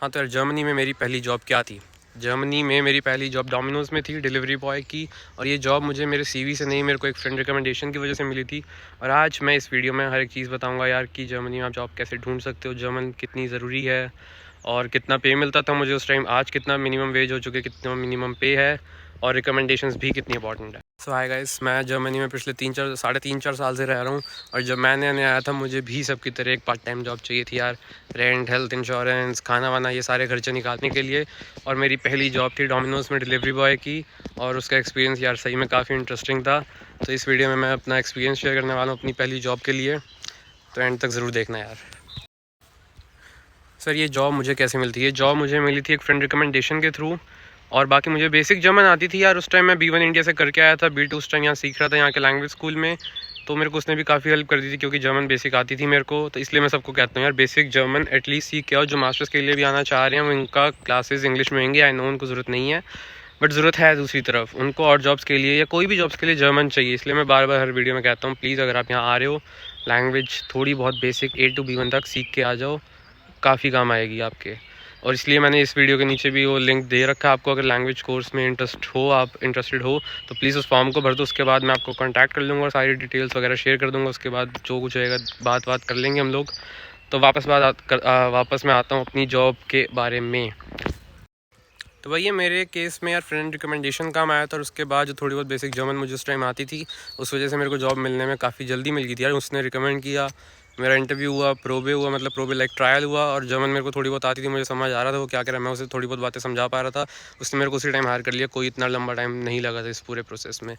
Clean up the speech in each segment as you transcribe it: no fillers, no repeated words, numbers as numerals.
हाँ तो यार जर्मनी में मेरी पहली जॉब क्या थी। जर्मनी में मेरी पहली जॉब डोमिनोज़ में थी, डिलीवरी बॉय की। और ये जॉब मुझे मेरे सीवी से नहीं, मेरे को एक फ्रेंड रिकमेंडेशन की वजह से मिली थी। और आज मैं इस वीडियो में हर एक चीज़ बताऊंगा यार कि जर्मनी में आप जॉब कैसे ढूंढ सकते हो, जर्मन कितनी ज़रूरी है और कितना पे मिलता था मुझे उस टाइम, आज कितना मिनिमम वेज हो चुके, कितना मिनिमम पे है और रिकमेंडेशंस भी कितनी इंपॉर्टेंट है। सो हाय गाइस, मैं जर्मनी में पिछले 3-4 साल से रह रहा हूँ। और जब मैं नया आया था मुझे भी सबकी तरह एक पार्ट टाइम जॉब चाहिए थी यार, रेंट, हेल्थ इंश्योरेंस, खाना वाना, ये सारे खर्चे निकालने के लिए। और मेरी पहली जॉब थी डोमिनोज़ में डिलीवरी बॉय की। और उसका एक्सपीरियंस यार सही में काफ़ी इंटरेस्टिंग था। तो इस वीडियो में मैं अपना एक्सपीरियंस शेयर करने वाला हूँ अपनी पहली जॉब के लिए, तो एंड तक ज़रूर देखना यार। सर ये जॉब मुझे कैसे मिलती है? जॉब मुझे मिली थी एक फ्रेंड रिकमेंडेशन के थ्रू। और बाकी मुझे बेसिक जर्मन आती थी यार, उस टाइम मैं B1 इंडिया से करके आया था, B2 उस टाइम यहाँ सीख रहा था यहाँ के लैंग्वेज स्कूल में। तो मेरे को उसने भी काफ़ी हेल्प कर दी थी क्योंकि जर्मन बेसिक आती थी मेरे को। तो इसलिए मैं सबको कहता हूँ यार बेसिक जर्मन एटलीस्ट सीख के आओ। जो मास्टर्स के लिए भी आना चाह रहे हैं उनका क्लासेस इंग्लिश में होंगे, आई नो उनको ज़रूरत नहीं है, बट ज़रूरत है दूसरी तरफ उनको, और जॉब्स के लिए या कोई भी जॉब्स के लिए जर्मन चाहिए। इसलिए मैं बार बार हर वीडियो में कहता हूँ प्लीज़ अगर आप यहाँ आ रहे हो, लैंग्वेज थोड़ी बहुत बेसिक A to B1 तक सीख के आ जाओ, काफ़ी काम आएगी आपके। और इसलिए मैंने इस वीडियो के नीचे भी वो लिंक दे रखा है आपको, अगर लैंग्वेज कोर्स में इंटरेस्ट हो, आप इंटरेस्टेड हो तो प्लीज़ उस फॉर्म को भर दो। उसके बाद मैं आपको कांटेक्ट कर लूँगा और सारी डिटेल्स वगैरह शेयर कर दूँगा। उसके बाद जो कुछ होएगा बात कर लेंगे हम लोग। तो वापस मैं आता हूँ अपनी जॉब के बारे में। तो भैया मेरे केस में यार फ्रेंड रिकमेंडेशन काम आया था, और उसके बाद जो थोड़ी बहुत बेसिक जर्मन मुझे उस टाइम आती थी उस वजह से मेरे को जॉब मिलने में काफ़ी जल्दी मिल गई थी यार। उसने रिकमेंड किया, मेरा इंटरव्यू हुआ, प्रोबे हुआ, मतलब प्रोबे लाइक ट्रायल हुआ। और जर्मन मेरे को थोड़ी बहुत आती थी, मुझे समझ आ रहा था वो क्या कह रहा है, मैं उसे थोड़ी बहुत बातें समझा पा रहा था। उसने मेरे को उसी टाइम हायर कर लिया, कोई इतना लंबा टाइम नहीं लगा था इस पूरे प्रोसेस में।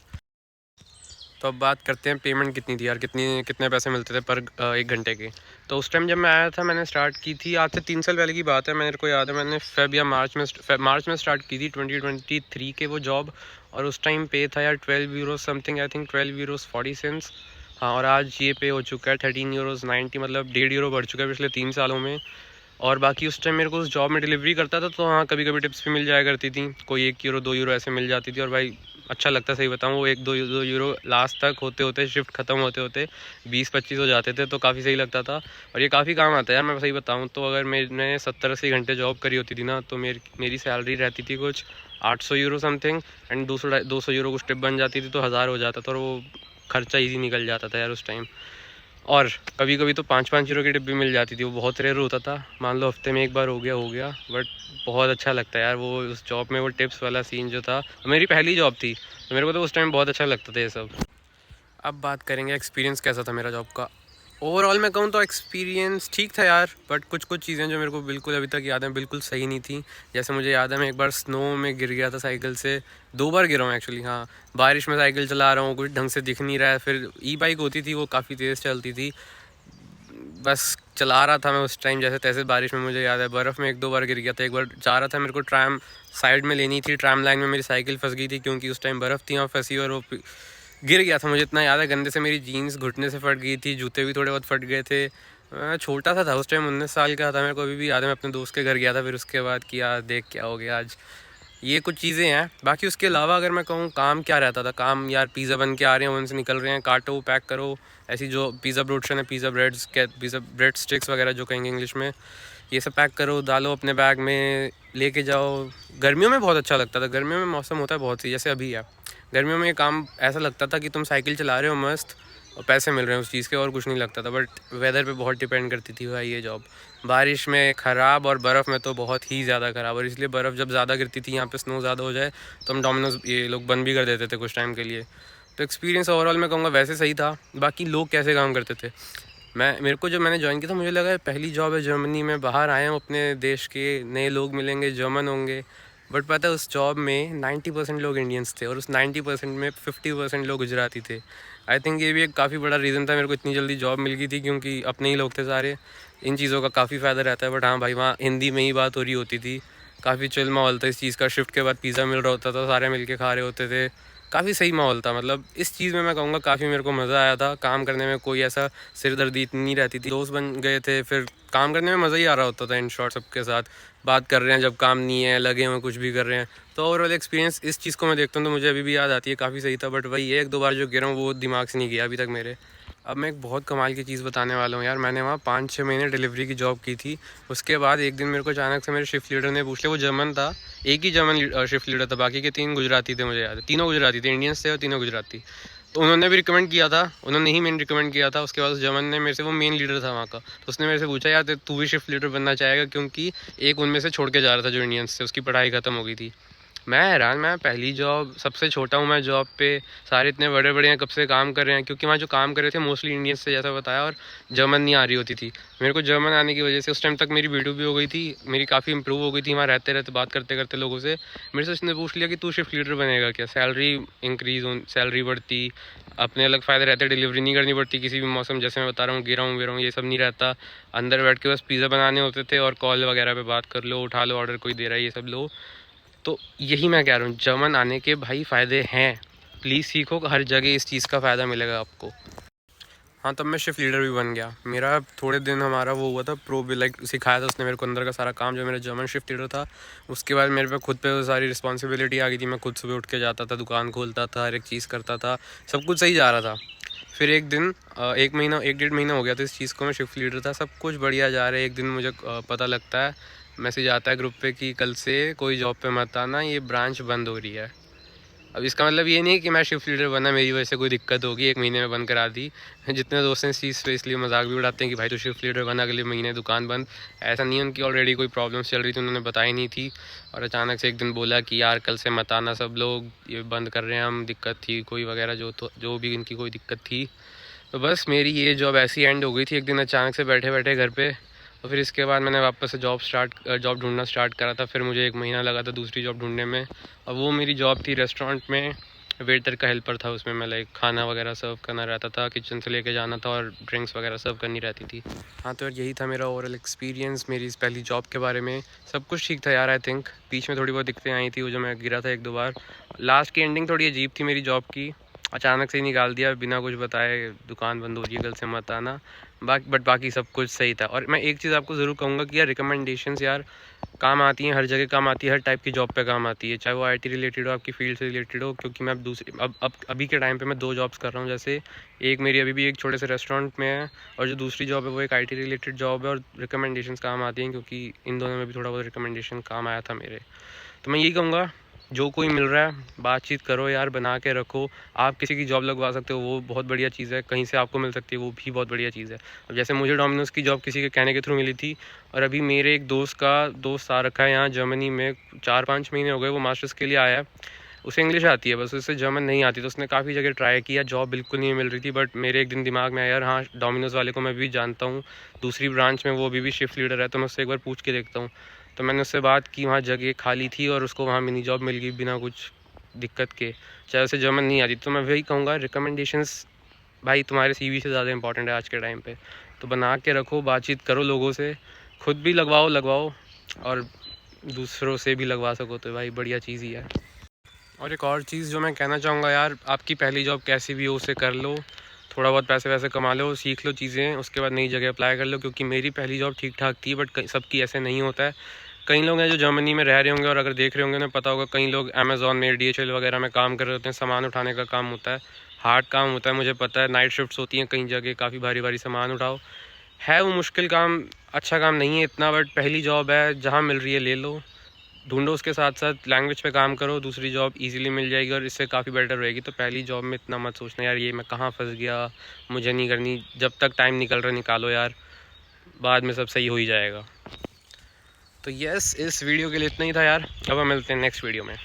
तो अब बात करते हैं पेमेंट कितनी थी यार, कितने पैसे मिलते थे पर 1 घंटे के। तो उस टाइम जब मैं आया था मैंने स्टार्ट की थी, आज से 3 साल पहले की बात है, मेरे को याद है मैंने फेब या मार्च में स्टार्ट की थी 2023 के वो जॉब। और उस टाइम पे था यार 12 euro something, I think 12 euros 40 cents. हाँ, और आज ये पे हो चुका है 13 यूरोज़ 90, मतलब 1.5 यूरो बढ़ चुका है पिछले 3 सालों में। और बाकी उस टाइम मेरे को उस जॉब में डिलीवरी करता था तो हाँ कभी कभी टिप्स भी मिल जाया करती थी, कोई 1 यूरो 2 यूरो ऐसे मिल जाती थी। और भाई अच्छा लगता, सही बताऊँ, वो 1-2 यूरो लास्ट तक होते होते, शिफ्ट ख़त्म होते होते 20-25 हो जाते थे, तो काफ़ी सही लगता था। और ये काफ़ी काम आता है यार, मैं सही बताऊँ तो अगर मैंने 70-80 घंटे जॉब करी होती थी ना तो मेरी सैलरी रहती थी कुछ 800 यूरो समथिंग। एंड 200 यूरो कुछ टिप बन जाती थी तो 1000 हो जाता था, और वो खर्चा ईजी निकल जाता था यार उस टाइम। और कभी कभी तो 5-5 यूरो की डिब्बी मिल जाती थी, वो बहुत रेयर होता था, मान लो हफ्ते में एक बार हो गया। बट बहुत अच्छा लगता है यार वो उस जॉब में वो टिप्स वाला सीन जो था, मेरी पहली जॉब थी तो मेरे को तो उस टाइम बहुत अच्छा लगता था ये सब। अब बात करेंगे एक्सपीरियंस कैसा था मेरा जॉब का। ओवरऑल मैं कहूँ तो एक्सपीरियंस ठीक था यार, बट कुछ चीज़ें जो मेरे को बिल्कुल अभी तक याद हैं बिल्कुल सही नहीं थी। जैसे मुझे याद है मैं एक बार स्नो में गिर गया था साइकिल से, 2 बार गिरा हूँ एक्चुअली। हाँ, बारिश में साइकिल चला रहा हूँ, कुछ ढंग से दिख नहीं रहा है, फिर ई बाइक होती थी वो काफ़ी तेज़ चलती थी, बस चला रहा था मैं उस टाइम जैसे तैसे बारिश में। मुझे याद है बर्फ़ में 1-2 बार गिर गया था। एक बार जा रहा था, मेरे को ट्रैम साइड में लेनी थी, ट्रैम लाइन में मेरी साइकिल फंस गई थी क्योंकि उस टाइम बर्फ़ थी वहाँ फंसी, और वो गिर गया था। मुझे इतना याद है गंदे से मेरी जीन्स घुटने से फट गई थी, जूते भी थोड़े बहुत फट गए थे। मैं छोटा सा था उस टाइम, 19 साल का था। मेरे को अभी भी याद है मैं अपने दोस्त के घर गया था फिर उसके बाद कि यार देख क्या हो गया आज। ये कुछ चीज़ें हैं। बाकी उसके अलावा अगर मैं कहूँ काम क्या रहता था, काम यार पिज़्ज़ा बन के आ रहे हैं, ओवन से निकल रहे हैं, काटो पैक करो, ऐसी जो पिज़्ज़ा प्रोडक्शन है, पिज़्ज़ा ब्रेड स्टिक्स वगैरह जो कहेंगे इंग्लिश में, ये सब पैक करो, डालो अपने बैग में, लेके जाओ। गर्मियों में बहुत अच्छा लगता था, गर्मियों में मौसम होता है बहुत सी जैसे अभी है, गर्मियों में ये काम ऐसा लगता था कि तुम साइकिल चला रहे हो मस्त और पैसे मिल रहे हैं उस चीज़ के, और कुछ नहीं लगता था। बट वेदर पे बहुत डिपेंड करती थी भाई ये जॉब। बारिश में ख़राब और बर्फ़ में तो बहुत ही ज़्यादा ख़राब, और इसलिए बर्फ़ जब ज़्यादा गिरती थी यहाँ पे, स्नो ज़्यादा हो जाए तो हम डोमिनोज़ ये लोग बंद भी कर देते थे कुछ टाइम के लिए। तो एक्सपीरियंस ओवरऑल मैं कहूँगा वैसे सही था। बाकी लोग कैसे काम करते थे, मेरे को जब मैंने ज्वाइन किया था मुझे लगा पहली जॉब है जर्मनी में, बाहर आए हैं अपने देश के, नए लोग मिलेंगे, जर्मन होंगे। बट पता है उस जॉब में 90% लोग इंडियंस थे और उस 90% में 50% लोग गुजराती थे। आई थिंक ये भी एक काफ़ी बड़ा रीज़न था मेरे को इतनी जल्दी जॉब मिल गई थी, क्योंकि अपने ही लोग थे सारे। इन चीज़ों का काफ़ी फ़ायदा रहता है। बट हाँ भाई, वहाँ हिंदी में ही बात हो रही होती थी, काफ़ी चिल माहौल था इस चीज़ का। शिफ्ट के बाद पिज़्ज़ा मिल रहा होता था, सारे मिल के खा रहे होते थे, काफ़ी सही माहौल था। मतलब इस चीज़ में मैं कहूँगा काफ़ी मेरे को मज़ा आया था काम करने में, कोई ऐसा सिरदर्दी इतनी नहीं रहती थी, दोस्त बन गए थे, फिर काम करने में मज़ा ही आ रहा होता था। इन शॉर्ट सबके साथ बात कर रहे हैं, जब काम नहीं है लगे हुए कुछ भी कर रहे हैं। तो ओवरऑल एक्सपीरियंस इस चीज़ को मैं देखता हूँ तो मुझे अभी भी याद आती है, काफ़ी सही था। बट वही 1-2 बार जो गिरा हूँ वो दिमाग से नहीं गया अभी तक मेरे। अब मैं एक बहुत कमाल की चीज़ बताने वाला हूँ यार। मैंने वहाँ 5-6 महीने डिलीवरी की जॉब की थी। उसके बाद एक दिन मेरे को अचानक से मेरे शिफ्ट लीडर ने पूछ लिया, वो जर्मन था, एक ही जर्मन शिफ्ट लीडर था, बाकी के 3 गुजराती थे, मुझे याद है। तीनों गुजराती थे, इंडियंस थे और तीनों गुजराती। तो उन्होंने भी रिकमेंड किया था, उन्होंने ही मेन रिकमेंड किया था। उसके बाद उस जर्मन ने मेरे से, वो मेन लीडर था वहाँ का, तो उसने मेरे से पूछा, यार तू भी शिफ्ट लीडर बनना चाहेगा, क्योंकि एक उनमें से छोड़ के जा रहा था जो इंडियंस थे, उसकी पढ़ाई ख़त्म हो गई थी। मैं हैरान, मैं पहली जॉब, सबसे छोटा हूँ मैं जॉब पे, सारे इतने बड़े बड़े हैं, कब से काम कर रहे हैं, क्योंकि वहाँ जो काम कर रहे थे मोस्टली इंडियंस से, जैसा बताया, और जर्मन नहीं आ रही होती थी। मेरे को जर्मन आने की वजह से उस टाइम तक मेरी B2 भी हो गई थी, मेरी काफ़ी इंप्रूव हो गई थी वहाँ रहते रहते, बात करते करते लोगों से। मेरे से उसने पूछ लिया कि तू शिफ्ट लीडर बनेगा क्या, सैलरी इंक्रीज़, सैलरी बढ़ती, अपने अलग फ़ायदे रहते, डिलीवरी नहीं करनी पड़ती किसी भी मौसम, जैसे मैं बता रहा हूँ, गिरा हूँ ये सब नहीं रहता। अंदर बैठ के बस पिज़्ज़ा बनाने होते थे और कॉल वगैरह पे बात कर लो, उठा लो ऑर्डर, कोई दे रहा है, ये सब लो। तो यही मैं कह रहा हूँ, जर्मन आने के भाई फ़ायदे हैं, प्लीज़ सीखो, हर जगह इस चीज़ का फ़ायदा मिलेगा आपको। हाँ, तब मैं शिफ्ट लीडर भी बन गया। मेरा थोड़े दिन हमारा वो हुआ था, प्रो भी लाइक सिखाया था उसने मेरे को अंदर का सारा काम, जो मेरा जर्मन शिफ्ट लीडर था। उसके बाद मेरे पे खुद पे वो सारी रिस्पॉन्सिबिलिटी आ गई थी। मैं खुद सुबह उठ के जाता था, दुकान खोलता था, हर एक चीज़ करता था, सब कुछ सही जा रहा था। फिर एक दिन, 1 डेढ़ महीना हो गया था इस चीज़ को, मैं शिफ्ट लीडर था, सब कुछ बढ़िया जा रहा है। एक दिन मुझे पता लगता है, मैसेज आता है ग्रुप पे कि कल से कोई जॉब पे मत आना, ये ब्रांच बंद हो रही है। अब इसका मतलब ये नहीं कि मैं शिफ्ट लीडर बना, मेरी वजह से कोई दिक्कत होगी, 1 महीने में बंद करा दी। जितने दोस्त हैं इस चीज़ पे इसलिए मजाक भी उड़ाते हैं कि भाई तो शिफ्ट लीडर बना, अगले महीने दुकान बंद। ऐसा नहीं है, उनकी ऑलरेडी कोई प्रॉब्लम्स चल रही थी, उन्होंने बताई नहीं थी, और अचानक से एक दिन बोला कि यार कल से मत आना सब लोग, ये बंद कर रहे हैं हम, दिक्कत थी कोई वगैरह, जो भी इनकी कोई दिक्कत थी। तो बस मेरी ये जॉब ऐसी एंड हो गई थी एक दिन अचानक से, बैठे बैठे घर पे। तो फिर इसके बाद मैंने वापस से जॉब ढूंढना स्टार्ट करा था। फिर मुझे 1 महीना लगा था दूसरी जॉब ढूंढने में। और वो मेरी जॉब थी रेस्टोरेंट में, वेटर का हेल्पर था उसमें मैं, लाइक खाना वगैरह सर्व करना रहता था, किचन से लेके जाना था, और ड्रिंक्स वगैरह सर्व करनी रहती थी। हाँ, तो यार यही था मेरा ओवरऑल एक्सपीरियंस मेरी इस पहली जॉब के बारे में। सब कुछ ठीक था यार, आई थिंक। बीच में थोड़ी बहुत दिक्कतें आई थी, वो जो मैं गिरा था 1-2 बार। लास्ट की एंडिंग थोड़ी अजीब थी मेरी जॉब की, अचानक से ही निकाल दिया बिना कुछ बताए, दुकान बंद हो रही है, कल से मत आना। बाकी सब कुछ सही था। और मैं एक चीज़ आपको ज़रूर कहूँगा कि यार रिकमेंडेशंस यार काम आती हैं, हर जगह काम आती है, हर टाइप की जॉब पे काम आती है, चाहे वो IT रिलेटेड हो, आपकी फील्ड से रिलेटेड हो। क्योंकि मैं अब दूसरी अब अभी के टाइम पे मैं 2 जॉब्स कर रहा हूँ। जैसे एक मेरी अभी भी एक छोटे से रेस्टोरेंट में है, और जो दूसरी जॉब है वो एक IT रिलेटेड जॉब है, और रिकमेंडेशंस काम आती हैं, क्योंकि इन दोनों में भी थोड़ा बहुत रिकमेंडेशन काम आया था मेरे। तो मैं यही कहूँगा, जो कोई मिल रहा है बातचीत करो यार, बना के रखो। आप किसी की जॉब लगवा सकते हो, वो बहुत बढ़िया चीज़ है, कहीं से आपको मिल सकती है, वो भी बहुत बढ़िया चीज़ है। अब जैसे मुझे डोमिनोज़ की जॉब किसी के कहने के थ्रू मिली थी, और अभी मेरे एक दोस्त आ रखा है यहाँ जर्मनी में, 4-5 महीने हो गए, वो मास्टर्स के लिए आया है। उसे इंग्लिश आती है बस, उसे जर्मन नहीं आती। तो उसने काफ़ी जगह ट्राई किया, जॉब बिल्कुल नहीं मिल रही थी। बट मेरे एक दिन दिमाग में आया, यार हाँ, डोमिनोज़ वाले को मैं भी जानता हूँ, दूसरी ब्रांच में वो अभी भी शिफ्ट लीडर है, तो मैं उससे एक बार पूछ के देखता हूँ। तो मैंने उससे बात की, वहाँ जगह खाली थी, और उसको वहाँ मिनी जॉब मिल गई बिना कुछ दिक्कत के, चाहे उसे जर्मन नहीं आती। तो मैं वही कहूँगा, रिकमेंडेशंस भाई तुम्हारे CV से ज़्यादा इंपॉर्टेंट है आज के टाइम पे। तो बना के रखो, बातचीत करो लोगों से, खुद भी लगवाओ, और दूसरों से भी लगवा सको तो भाई बढ़िया चीज़ ही है। और एक और चीज़ जो मैं कहना चाहूँगा यार, आपकी पहली जॉब कैसी भी हो उसे कर लो, थोड़ा बहुत पैसे वैसे कमा लो, सीख लो चीज़ें, उसके बाद नई जगह अप्लाई कर लो। क्योंकि मेरी पहली जॉब ठीक ठाक थी, बट सबकी ऐसे नहीं होता है। कई लोग हैं जो जर्मनी में रह रहे होंगे, और अगर देख रहे होंगे उन्हें पता होगा, कई लोग अमेज़ॉन में DHL वगैरह में काम कर रहे होते हैं, सामान उठाने का काम होता है, हार्ड काम होता है, मुझे पता है। नाइट शिफ्ट्स होती हैं कई जगह, काफ़ी भारी भारी सामान उठाओ, है वो मुश्किल काम, अच्छा काम नहीं है इतना। बट पहली जॉब है, जहाँ मिल रही है ले लो, ढूंढो, उसके साथ साथ लैंग्वेज पे काम करो, दूसरी जॉब इजीली मिल जाएगी, और इससे काफ़ी बेटर रहेगी। तो पहली जॉब में इतना मत सोचना यार, ये मैं कहाँ फंस गया, मुझे नहीं करनी। जब तक टाइम निकल रहा निकालो यार, बाद में सब सही हो ही जाएगा। तो यस, इस वीडियो के लिए इतना ही था यार, अब हम मिलते हैं नेक्स्ट वीडियो में।